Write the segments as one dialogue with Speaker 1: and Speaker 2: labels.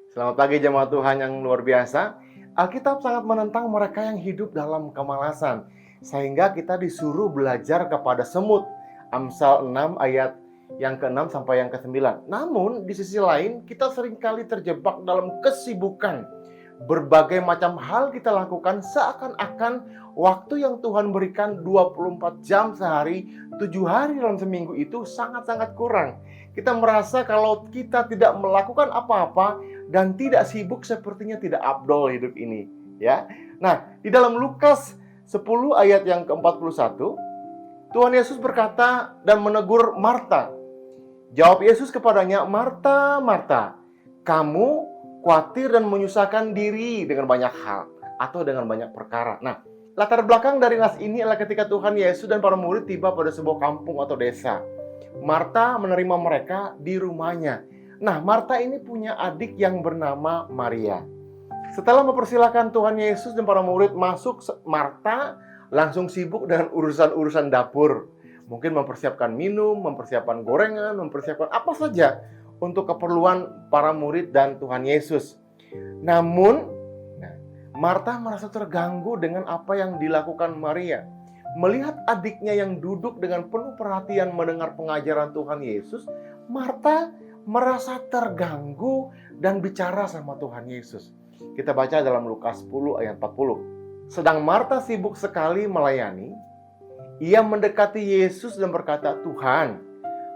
Speaker 1: Selamat pagi jemaat Tuhan yang luar biasa. Alkitab sangat menentang mereka yang hidup dalam kemalasan, sehingga kita disuruh belajar kepada semut. Amsal 6 ayat yang ke-6 sampai yang ke-9. Namun di sisi lain kita seringkali terjebak dalam kesibukan. Berbagai macam hal kita lakukan seakan-akan waktu yang Tuhan berikan 24 jam sehari, 7 hari dalam seminggu itu sangat-sangat kurang. Kita merasa kalau kita tidak melakukan apa-apa dan tidak sibuk sepertinya tidak afdol hidup ini, ya. Nah, di dalam Lukas 10 ayat yang ke-41, Tuhan Yesus berkata dan menegur Marta. Jawab Yesus kepadanya, "Marta, Marta, kamu khawatir dan menyusahkan diri dengan banyak hal atau dengan banyak perkara." Nah, latar belakang dari nas ini adalah ketika Tuhan Yesus dan para murid tiba pada sebuah kampung atau desa. Marta menerima mereka di rumahnya. Nah, Marta ini punya adik yang bernama Maria. Setelah mempersilahkan Tuhan Yesus dan para murid masuk, Marta langsung sibuk dengan urusan-urusan dapur. Mungkin mempersiapkan minum, mempersiapkan gorengan, mempersiapkan apa saja untuk keperluan para murid dan Tuhan Yesus. Namun, Marta merasa terganggu dengan apa yang dilakukan Maria. Melihat adiknya yang duduk dengan penuh perhatian mendengar pengajaran Tuhan Yesus, Marta merasa terganggu dan bicara sama Tuhan Yesus. Kita baca dalam Lukas 10 ayat 40. Sedang Marta sibuk sekali melayani, ia mendekati Yesus dan berkata, "Tuhan,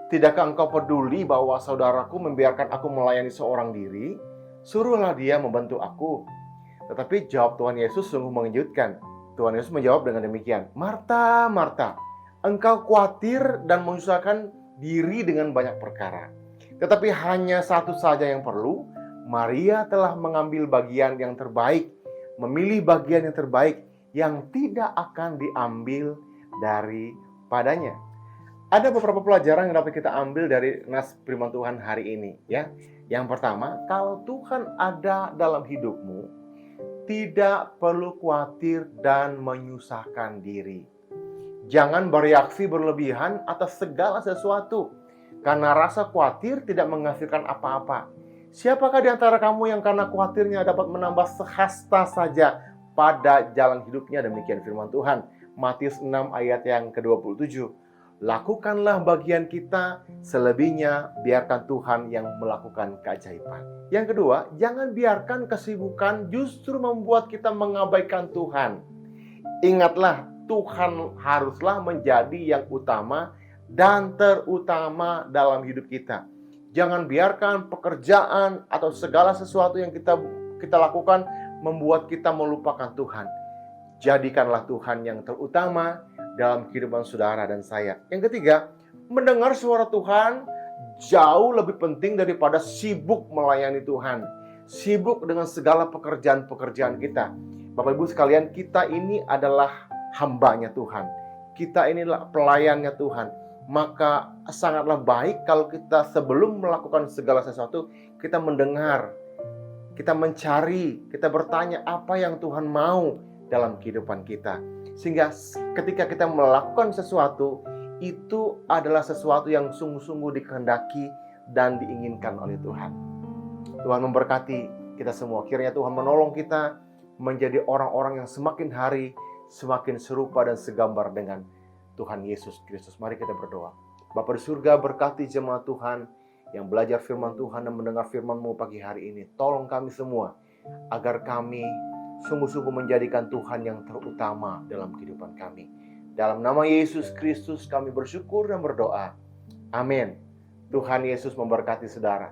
Speaker 1: tidakkah engkau peduli bahwa saudaraku membiarkan aku melayani seorang diri? Suruhlah dia membantu aku." Tetapi jawab Tuhan Yesus sungguh mengejutkan. Tuhan Yesus menjawab dengan demikian, "Marta, Marta, engkau khawatir dan menyusahkan diri dengan banyak perkara. Tetapi hanya satu saja yang perlu. Maria telah mengambil bagian yang terbaik, memilih bagian yang terbaik yang tidak akan diambil daripadanya." Ada beberapa pelajaran yang dapat kita ambil dari nas firman Tuhan hari ini, ya. Yang pertama, kalau Tuhan ada dalam hidupmu, tidak perlu khawatir dan menyusahkan diri. Jangan bereaksi berlebihan atas segala sesuatu, karena rasa khawatir tidak menghasilkan apa-apa. Siapakah di antara kamu yang karena khawatirnya dapat menambah sehasta saja pada jalan hidupnya? Demikian firman Tuhan. Matius 6 ayat yang ke-27. Lakukanlah bagian kita, selebihnya biarkan Tuhan yang melakukan keajaiban. Yang kedua, jangan biarkan kesibukan justru membuat kita mengabaikan Tuhan. Ingatlah, Tuhan haruslah menjadi yang utama dan terutama dalam hidup kita. Jangan biarkan pekerjaan atau segala sesuatu yang kita lakukan membuat kita melupakan Tuhan. Jadikanlah Tuhan yang terutama dalam kehidupan saudara dan saya. Yang ketiga, mendengar suara Tuhan jauh lebih penting daripada sibuk melayani Tuhan. Sibuk dengan segala pekerjaan-pekerjaan kita. Bapak Ibu sekalian, kita ini adalah hambanya Tuhan. Kita inilah pelayannya Tuhan. Maka sangatlah baik kalau kita sebelum melakukan segala sesuatu, kita mendengar, kita mencari, kita bertanya apa yang Tuhan mau dalam kehidupan kita. Sehingga ketika kita melakukan sesuatu, itu adalah sesuatu yang sungguh-sungguh dikehendaki dan diinginkan oleh Tuhan. Tuhan memberkati kita semua. Kiranya Tuhan menolong kita menjadi orang-orang yang semakin hari semakin serupa dan segambar dengan Tuhan Yesus Kristus. Mari kita berdoa. Bapa di surga, berkati jemaat Tuhan yang belajar firman Tuhan dan mendengar firman-Mu pagi hari ini. Tolong kami semua agar kami sungguh-sungguh menjadikan Tuhan yang terutama dalam kehidupan kami. Dalam nama Yesus Kristus kami bersyukur dan berdoa. Amin. Tuhan Yesus memberkati saudara.